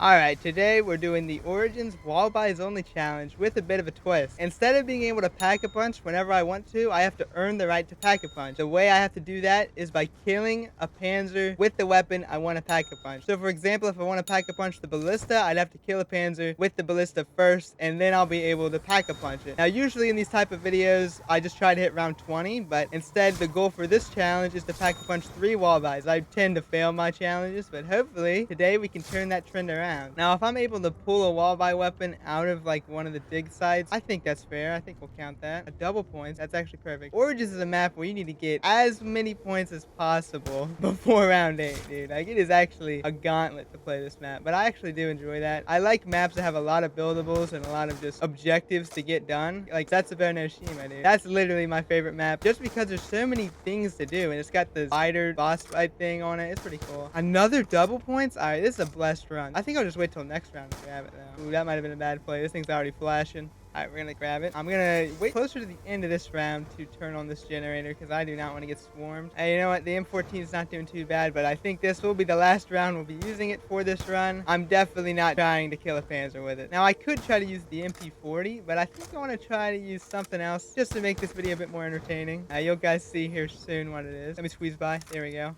Alright, today we're doing the Origins Wall Buys Only Challenge with a bit of a twist. Instead of being able to pack a punch whenever I want to, I have to earn the right to pack a punch. The way I have to do that is by killing a Panzer with the weapon I want to pack a punch. So for example, if I want to pack a punch the Ballista, I'd have to kill a Panzer with the Ballista first, and then I'll be able to pack a punch it. Now usually in these type of videos, I just try to hit round 20, but instead the goal for this challenge is to pack a punch 3 wall buys. I tend to fail my challenges, but hopefully today we can turn that trend around. Now, if I'm able to pull a wall buy weapon out of like one of the dig sites, I think that's fair. I think we'll count that. A double points, that's actually perfect. Origins is a map where you need to get as many points as possible before round 8, dude. Like, it is actually a gauntlet to play this map, but I actually do enjoy that. I like maps that have a lot of buildables and a lot of just objectives to get done. Like, that's about no Shima, dude. That's literally my favorite map, just because there's so many things to do, and it's got the spider boss fight thing on it. It's pretty cool. Another double points? All right, this is a blessed run. I think I'll just wait till next round to grab it now. Ooh, that might have been a bad play. This thing's already flashing. All right, we're gonna grab it. I'm gonna wait closer to the end of this round to turn on this generator because I do not want to get swarmed. Hey, you know what? The M14 is not doing too bad, but I think this will be the last round we'll be using it for this run. I'm definitely not trying to kill a Panzer with it. Now, I could try to use the MP40, but I think I want to try to use something else just to make this video a bit more entertaining. You'll guys see here soon what it is. Let me squeeze by. There we go.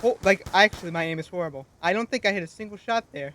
Oh, like, actually, my aim is horrible. I don't think I hit a single shot there.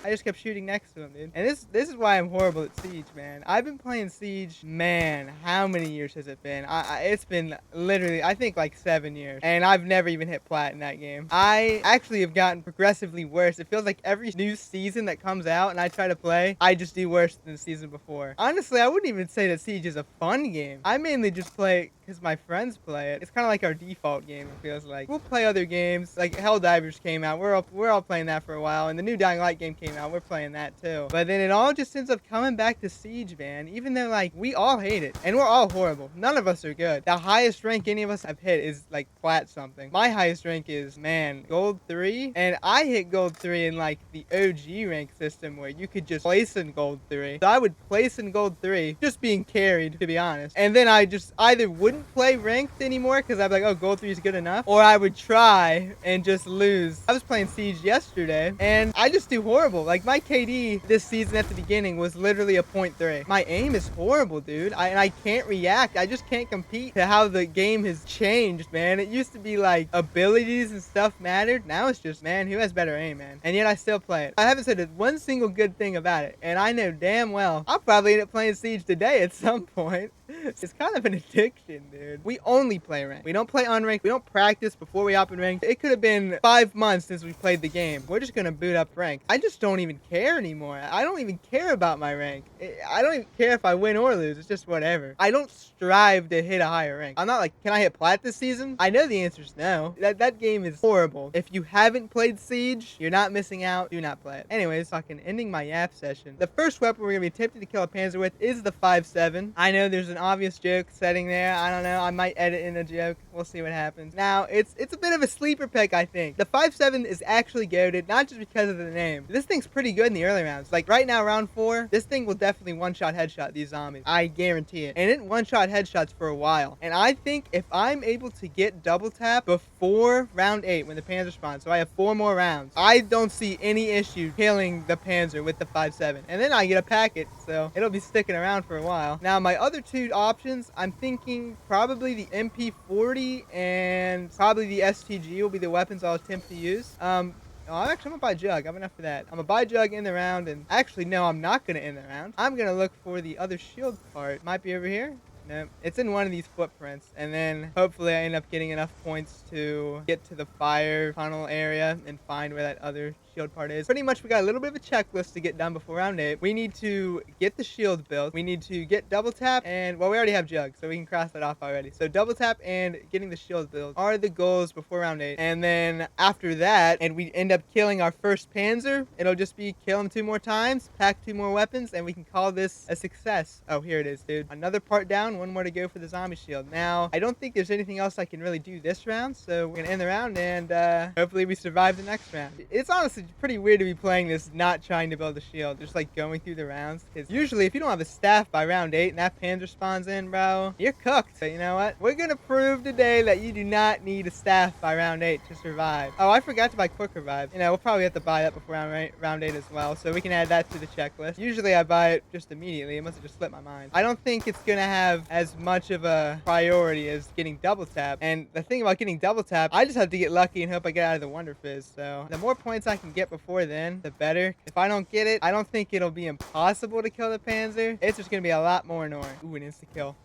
I just kept shooting next to him, dude. And this is why I'm horrible at Siege, man. I've been playing Siege, man, how many years has it been? It's been literally, I think like 7 years. And I've never even hit plat in that game. I actually have gotten progressively worse. It feels like every new season that comes out and I try to play, I just do worse than the season before. Honestly, I wouldn't even say that Siege is a fun game. I mainly just play because my friends play it. It's kind of like our default game, it feels like. We'll play other games, like Helldivers came out. We're all playing that for a while, and the new Dying Light game came out. We're playing that too. But then it all just ends up coming back to Siege, man. Even though, like, we all hate it, and we're all horrible. None of us are good. The highest rank any of us have hit is, like, plat something. My highest rank is, man, gold 3, and I hit gold 3 in, like, the OG rank system where you could just place in gold 3. So I would place in gold 3, just being carried, to be honest. And then I just either wouldn't play ranked anymore because I'd be like, oh, gold 3 is good enough, or I would try and just lose. I was playing Siege yesterday and I just do horrible. Like, my KD this season at the beginning was literally a .3. My aim is horrible, dude. And I can't react. I just can't compete to how the game has changed, man. It used to be like abilities and stuff mattered. Now it's just, man, who has better aim, man? And yet I still play it. I haven't said one single good thing about it, and I know damn well I'll probably end up playing Siege today at some point. It's kind of an addiction, dude. We only play ranked. We don't play unranked. We don't practice before we hop in ranked. It could have been 5 months since we played the game. We're just gonna boot up ranked. I just don't even care anymore. I don't even care about my rank. I don't even care if I win or lose. It's just whatever. I don't strive to hit a higher rank. I'm not like, can I hit plat this season? I know the answer is no. That game is horrible. If you haven't played Siege, you're not missing out. Do not play it. Anyways, fucking ending my yap session. The first weapon we're gonna be attempting to kill a Panzer with is the 5.7. I know there's an obvious joke setting there. I don't know. I might edit in a joke. We'll see what happens. Now, it's a bit of a sleeper pick, I think. The 5.7 is actually goated, not just because of the name. This thing's pretty good in the early rounds. Like, right now, round 4, this thing will definitely one-shot headshot these zombies. I guarantee it. And it one-shot headshots for a while. And I think if I'm able to get double tap before round 8 when the Panzer spawns, so I have 4 more rounds, I don't see any issue killing the Panzer with the 5.7. And then I get a packet, so it'll be sticking around for a while. Now, my other 2 options, I'm thinking probably the MP40 and probably the STG will be the weapons I'll attempt to use. I'm gonna buy Jug. I'm enough for that. I'm gonna buy Jug in the round, and actually, no, I'm not gonna end the round. I'm gonna look for the other shield part. Might be over here. No, it's in one of these footprints, and then hopefully I end up getting enough points to get to the fire tunnel area and find where that other shield part is. Pretty much we got a little bit of a checklist to get done before round 8. We need to get the shield built. We need to get double tap, and well, we already have Jug, so we can cross that off already. So double tap and getting the shield built are the goals before round 8. And then after that, and we end up killing our first Panzer, it'll just be kill him 2 more times, pack 2 more weapons, and we can call this a success. Oh, here it is, dude. Another part down. down, 1 more to go for the zombie shield. Now, I don't think there's anything else I can really do this round, so we're gonna end the round and hopefully we survive the next round. It's honestly pretty weird to be playing this not trying to build a shield, just like going through the rounds, because usually if you don't have a staff by round 8 and that Panzer spawns in, bro, you're cooked. So you know what? We're gonna prove today that you do not need a staff by round 8 to survive. Oh, I forgot to buy quick revive. You know, we'll probably have to buy that before round 8 as well, so we can add that to the checklist. Usually I buy it just immediately. It must have just slipped my mind. I don't think it's gonna have as much of a priority as getting double tap. And the thing about getting double tap, I just have to get lucky and hope I get out of the Wonder Fizz. So the more points I can get before then, the better. If I don't get it, I don't think it'll be impossible to kill the Panzer. It's just gonna be a lot more annoying. Ooh, an insta kill.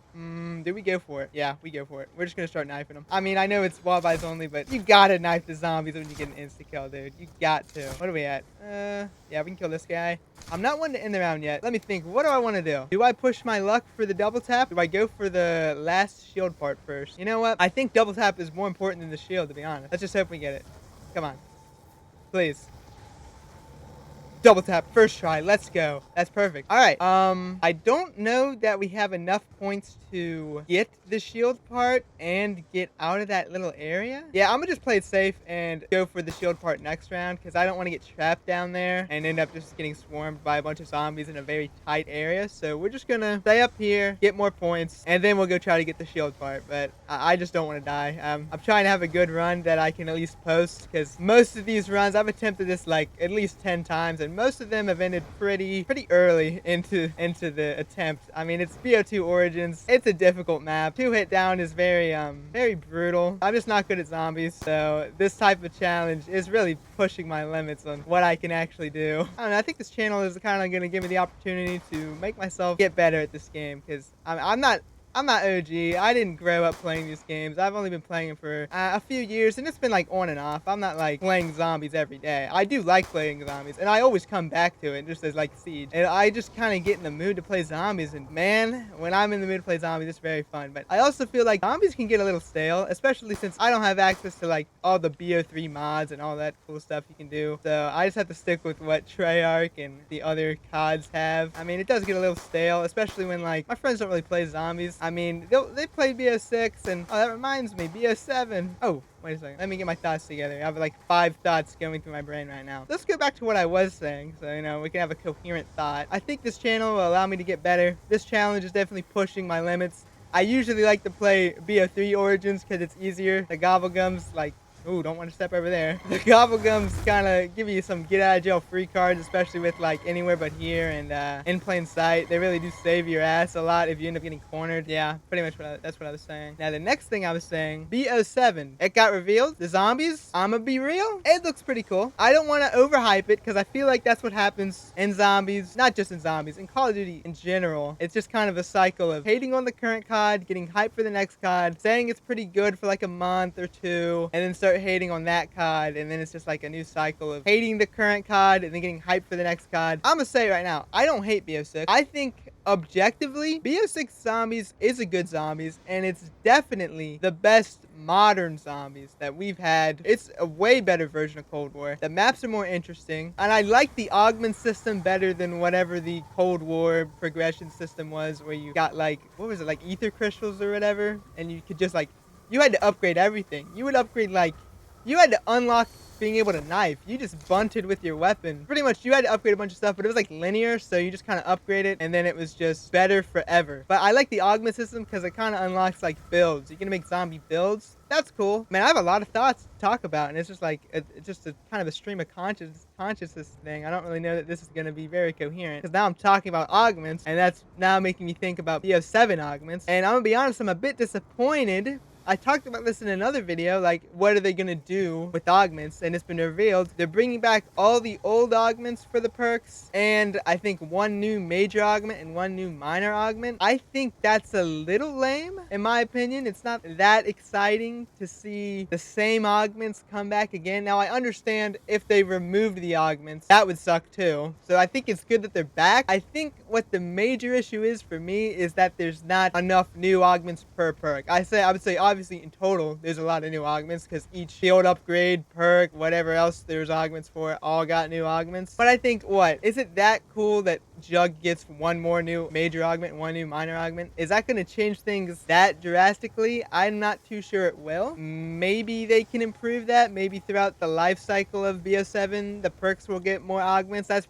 Did we go for it? Yeah, we go for it. We're just gonna start knifing them. I mean, I know it's wall buys only, but you gotta knife the zombies when you get an insta kill, dude. You got to. What are we at? Yeah, we can kill this guy. I'm not one to end the round yet. Let me think. What do I want to do? Do I push my luck for the double tap? Do I go for the last shield part first? You know what? I think double tap is more important than the shield, to be honest. Let's just hope we get it. Come on. Please. Double tap, first try, let's go. That's perfect. All right, I don't know that we have enough points to get the shield part and get out of that little area. Yeah, I'm gonna just play it safe and go for the shield part next round, because I don't want to get trapped down there and end up just getting swarmed by a bunch of zombies in a very tight area. So we're just gonna stay up here, get more points, and then we'll go try to get the shield part. But I just don't want to die. I'm trying to have a good run that I can at least post, because most of these runs, I've attempted this like at least 10 times, and most of them have ended pretty early into the attempt. I mean, it's bo2 Origins. It's a difficult map. 2-hit down is very brutal. I'm just not good at zombies, so this type of challenge is really pushing my limits on what I can actually do. I don't know. I think this channel is kind of going to give me the opportunity to make myself get better at this game, because I'm not OG. I didn't grow up playing these games. I've only been playing them for a few years, and it's been like on and off. I'm not like playing zombies every day. I do like playing zombies, and I always come back to it just as like Siege. And I just kind of get in the mood to play zombies, and man, when I'm in the mood to play zombies, it's very fun. But I also feel like zombies can get a little stale, especially since I don't have access to like all the bo3 mods and all that cool stuff you can do. So I just have to stick with what Treyarch and the other CODs have. I mean, it does get a little stale, especially when like my friends don't really play zombies. I mean, they played bo6, and oh, that reminds me, bo7. Oh, wait a second. Let me get my thoughts together. I have like 5 thoughts going through my brain right now. Let's go back to what I was saying, so you know we can have a coherent thought. I think this channel will allow me to get better. This challenge is definitely pushing my limits. I usually like to play bo3 Origins because it's easier. The gobblegums, like, ooh, don't want to step over there. The gobblegums kind of give you some get out of jail free cards, especially with like anywhere but here and in plain sight. They really do save your ass a lot if you end up getting cornered. Yeah, pretty much that's what I was saying. Now the next thing I was saying, bo7. It got revealed. The zombies, I'ma be real, it looks pretty cool. I don't want to overhype it because I feel like that's what happens in zombies, not just in zombies, in Call of Duty in general. It's just kind of a cycle of hating on the current COD, getting hyped for the next COD, saying it's pretty good for like a month or two, and then start hating on that COD, and then it's just like a new cycle of hating the current COD and then getting hyped for the next COD. I'm gonna say right now, I don't hate bo6. I think objectively, bo6 zombies is a good zombies, and it's definitely the best modern zombies that we've had. It's a way better version of Cold War. The maps are more interesting, and I like the augment system better than whatever the Cold War progression system was, where you got like, what was it, like ether crystals or whatever, and you could just like, you had to upgrade everything. You would upgrade like, you had to unlock being able to knife. You just bunted with your weapon. Pretty much, you had to upgrade a bunch of stuff, but it was like linear, so you just kind of upgrade it, and then it was just better forever. But I like the augment system because it kind of unlocks like builds. You can make zombie builds. That's cool. Man, I have a lot of thoughts to talk about, and it's just like, it's just a kind of a stream of consciousness thing. I don't really know that this is going to be very coherent, because now I'm talking about augments, and that's now making me think about bo7 augments. And I'm going to be honest, I'm a bit disappointed. I talked about this in another video, like, what are they going to do with augments? And it's been revealed they're bringing back all the old augments for the perks, and I think 1 new major augment and 1 new minor augment. I think that's a little lame, in my opinion. It's not that exciting to see the same augments come back again. Now, I understand if they removed the augments, that would suck too. So I think it's good that they're back. I think what the major issue is for me is that there's not enough new augments per perk. I would say, obviously, obviously in total, there's a lot of new augments because each field upgrade, perk, whatever else there's augments for, all got new augments. But I think, what? Is it that cool that Jug gets one more new major augment and one new minor augment? Is that going to change things that drastically? I'm not too sure it will. Maybe they can improve that. Maybe throughout the life cycle of BO7, the perks will get more augments. That's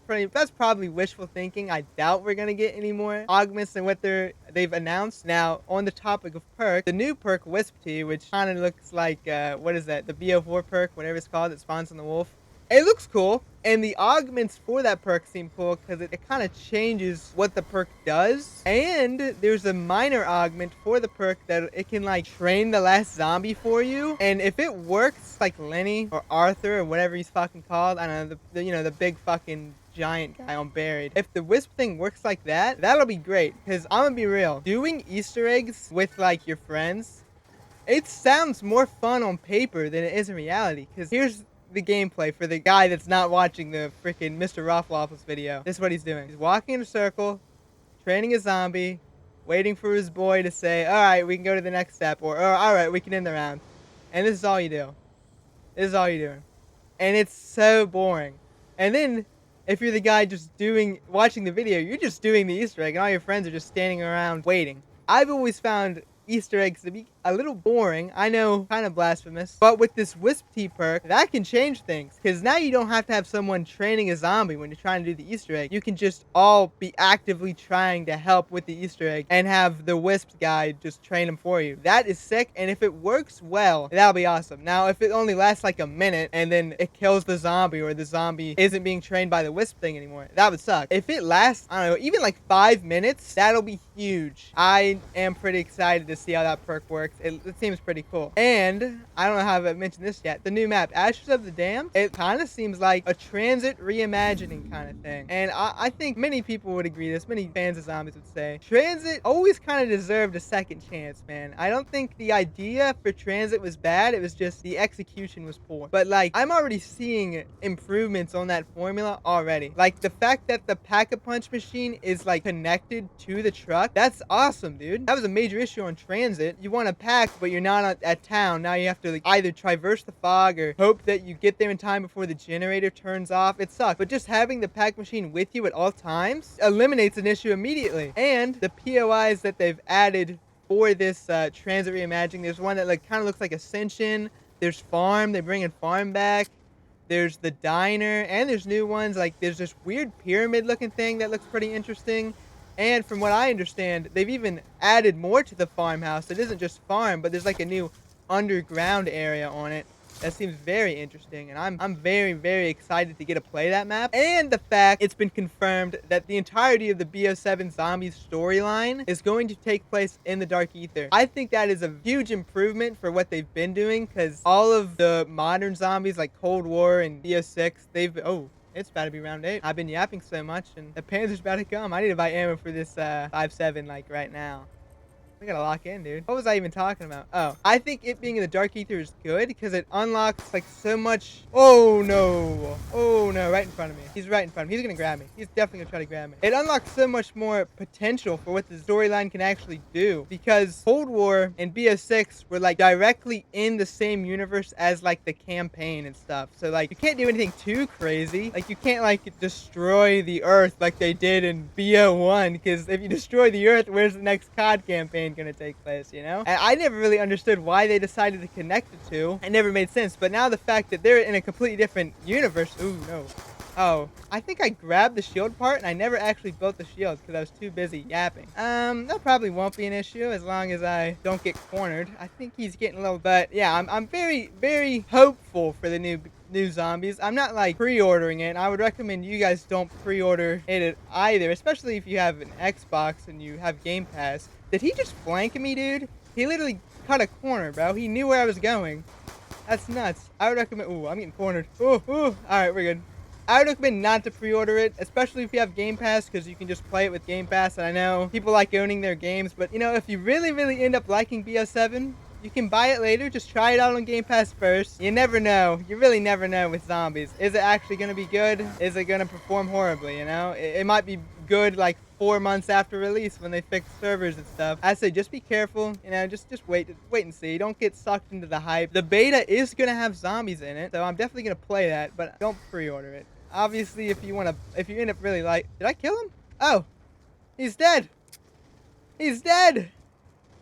probably wishful thinking. I doubt we're going to get any more augments than what they've announced. Now, on the topic of perk, the new perk Wisp Tea, which kind of looks like, what is that? The BO4 perk, whatever it's called, that spawns on the wolf. It looks cool, and the augments for that perk seem cool because it kind of changes what the perk does. And there's a minor augment for the perk that it can like train the last zombie for you. And if it works like Lenny or Arthur or whatever he's fucking called, I don't know, you know, the big fucking giant guy on Buried. If the Wisp thing works like that, that'll be great. Because I'm gonna be real, doing Easter eggs with like your friends, it sounds more fun on paper than it is in reality. Because here's the gameplay for the guy that's not watching the freaking Mr. Rothwaffles video. This is what he's doing. He's walking in a circle, training a zombie, waiting for his boy to say, all right, we can go to the next step, or all right, we can end the round. And this is all you do. This is all you're doing. And it's so boring. And then, if you're the guy just watching the video, you're just doing the Easter egg, and all your friends are just standing around waiting. I've always found Easter eggs to be a little boring. I know, kind of blasphemous. But with this Wisp Tea perk, that can change things. Because now you don't have to have someone training a zombie when you're trying to do the Easter egg. You can just all be actively trying to help with the Easter egg and have the Wisp guy just train them for you. That is sick, and if it works well, that'll be awesome. Now, if it only lasts like a minute and then it kills the zombie or the zombie isn't being trained by the Wisp thing anymore, that would suck. If it lasts, I don't know, even like 5 minutes, that'll be huge. I am pretty excited to see how that perk works. It seems pretty cool. And I don't know how I've mentioned this yet. The new map, Ashes of the Damned, it kind of seems like a transit reimagining kind of thing. And I think many people would agree this. Many fans of zombies would say transit always kind of deserved a second chance, man. I don't think the idea for transit was bad. It was just the execution was poor. But like, I'm already seeing improvements on that formula already. Like the fact that the pack-a-punch machine is like connected to the truck, that's awesome, dude. That was a major issue on transit. You want to pack, but you're not at town. Now you have to like either traverse the fog or hope that you get there in time before the generator turns off. It sucks. But just having the pack machine with you at all times eliminates an issue immediately. And the POIs that they've added for this transit reimagining, there's one that like kind of looks like Ascension. There's Farm. They're bringing Farm back. There's the Diner, and there's new ones. Like there's this weird pyramid looking thing that looks pretty interesting. And from what I understand, they've even added more to the farmhouse. It isn't just farm, but there's like a new underground area on it. That seems very interesting, and I'm very, very excited to get to play that map. And the fact it's been confirmed that the entirety of the BO7 Zombies storyline is going to take place in the Dark Ether. I think that is a huge improvement for what they've been doing, because all of the modern zombies like Cold War and BO6, it's about to be round 8. I've been yapping so much, and the Panzer's about to come. I need to buy ammo for this 5.7 like right now. We gotta lock in, dude. What was I even talking about? Oh, I think it being in the Dark Ether is good because it unlocks like so much. Oh no. Oh no, right in front of me. He's right in front of me. He's gonna grab me. He's definitely gonna try to grab me. It unlocks so much more potential for what the storyline can actually do, because Cold War and BO6 were like directly in the same universe as like the campaign and stuff. So like you can't do anything too crazy. Like you can't like destroy the Earth like they did in BO1, because if you destroy the Earth, where's the next COD campaign gonna take place, you know? And I never really understood why they decided to connect the two. It never made sense. But now the fact that they're in a completely different universe. Ooh, no. Oh, I think I grabbed the shield part and I never actually built the shield because I was too busy yapping. That probably won't be an issue as long as I don't get cornered. I think he's getting a little, but yeah, I'm very, very hopeful for the new zombies. I'm not like pre-ordering it. I would recommend you guys don't pre-order it either, especially if you have an Xbox and you have Game Pass. Did he just flank me, dude? He literally cut a corner, bro. He knew where I was going. That's nuts. I would recommend... Ooh, I'm getting cornered. Ooh. All right, we're good. I would recommend not to pre-order it, especially if you have Game Pass, because you can just play it with Game Pass. And I know people like owning their games, but, you know, if you really, really end up liking BO7, You can buy it later. Just try it out on Game Pass first. You never know. You really never know with zombies. Is it actually going to be good? Is it going to perform horribly, you know? It might be good like 4 months after release when they fix servers and stuff. I say just be careful, you know, just wait and see. Don't get sucked into the hype. The beta is going to have zombies in it, so I'm definitely going to play that, but don't pre-order it. Obviously, if you end up really like... Did I kill him? Oh, he's dead. He's dead.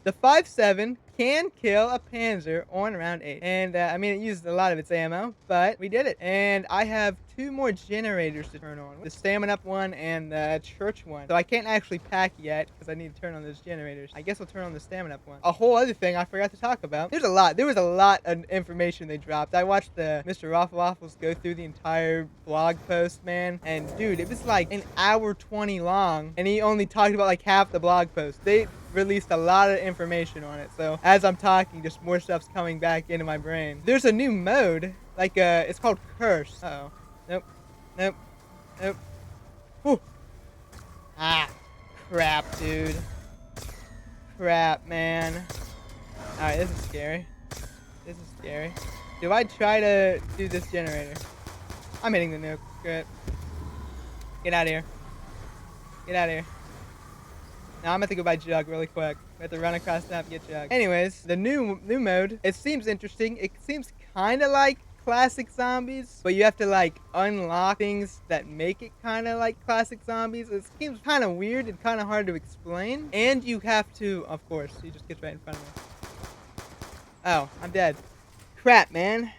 The 5.7 can kill a Panzer on round 8. And, I mean, it used a lot of its ammo, but we did it. And I have 2 more generators to turn on. The Stamina Up one and the Church one. So I can't actually pack yet because I need to turn on those generators. I guess I'll turn on the Stamina Up one. A whole other thing I forgot to talk about. There was a lot of information they dropped. I watched the Mr. Waffles go through the entire blog post, man. And, dude, it was like an hour 20 long. And he only talked about like half the blog post. They released a lot of information on it, so as I'm talking, just more stuff's coming back into my brain. There's a new mode, like it's called Curse. Uh-oh. Nope. Whew. Ah, crap, dude. Crap, man. Alright, this is scary. Do I try to do this generator? I'm hitting the nuke. Good. Get out of here. Now I'm gonna have to go buy Jug really quick. We have to run across that and get Jug. Anyways, the new mode, it seems interesting. It seems kind of like classic zombies, but you have to like unlock things that make it kind of like classic zombies. It seems kind of weird and kind of hard to explain. And you have to, of course, he just gets right in front of me. Oh, I'm dead. Crap, man.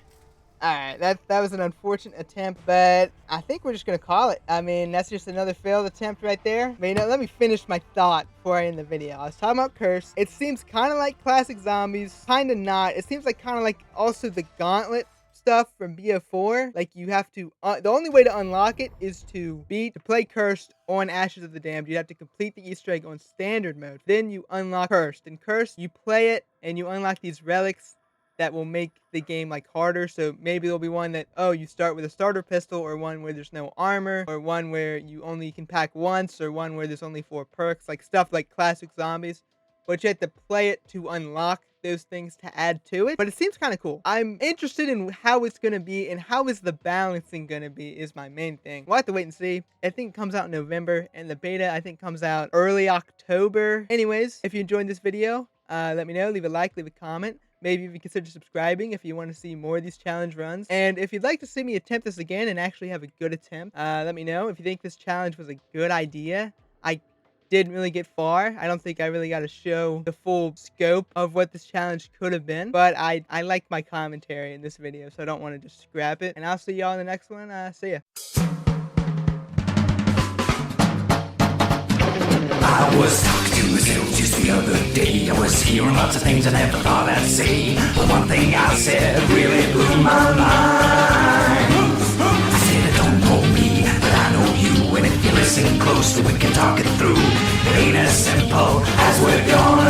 Alright, that was an unfortunate attempt, but I think we're just going to call it. I mean, that's just another failed attempt right there. But, you know, let me finish my thought before I end the video. I was talking about Curse. It seems kind of like classic zombies, kind of not. It seems like kind of like also the Gauntlet stuff from BO4. Like, you have to, the only way to unlock it is to play Cursed on Ashes of the Damned. You have to complete the Easter egg on standard mode. Then you unlock Cursed. In Cursed, you play it and you unlock these relics that will make the game like harder. So maybe there'll be one that, oh, you start with a starter pistol, or one where there's no armor, or one where you only can pack once, or one where there's only 4 perks, like stuff like classic zombies. But you have to play it to unlock those things to add to it. But it seems kind of cool. I'm interested in how it's going to be, and how is the balancing going to be is my main thing. We'll have to wait and see. I think it comes out in November, and the beta I think comes out early October. Anyways, if you enjoyed this video, let me know. Leave a like, leave a comment. Maybe even consider subscribing if you want to see more of these challenge runs. And if you'd like to see me attempt this again and actually have a good attempt, let me know. If you think this challenge was a good idea, I didn't really get far. I don't think I really got to show the full scope of what this challenge could have been. But I like my commentary in this video, so I don't want to just scrap it. And I'll see y'all in the next one. See ya. I was talking to myself just the other day. I was hearing lots of things I never thought I'd say. But one thing I said really blew my mind. I said, I don't know me, but I know you. And if you listen close, we can talk it through. It ain't as simple as we're gonna